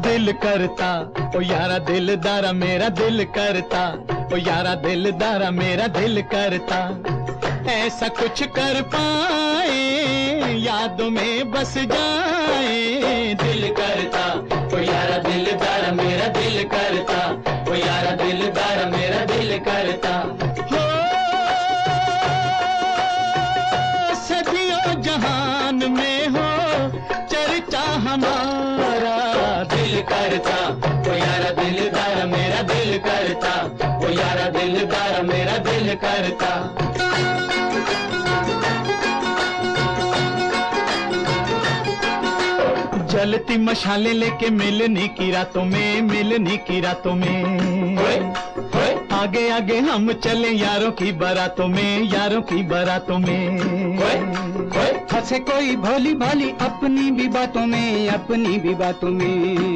दिल करता ओ यारा दिलदारा मेरा दिल करता ओ यारा दिलदारा मेरा दिल करता ऐसा कुछ कर पाए यादों में बस जाए। दिल करता ओ यारा दिलदारा मेरा दिल करता ओ यारा दिलदारा मेरा दिल करता। हो सदियों जहान में हो चर्चा हमारा। दिल करता ओ यारा दिलदारा मेरा दिल करता ओ यारा दिलदारा मेरा दिल करता। जलती मशाले लेके मिलनी की रातों में मिलनी की रातों में आगे आगे हम चले यारों की बारातों में यारों की बारातों में। फंसे कोई भोली भाली अपनी भी बातों में अपनी भी बातों में।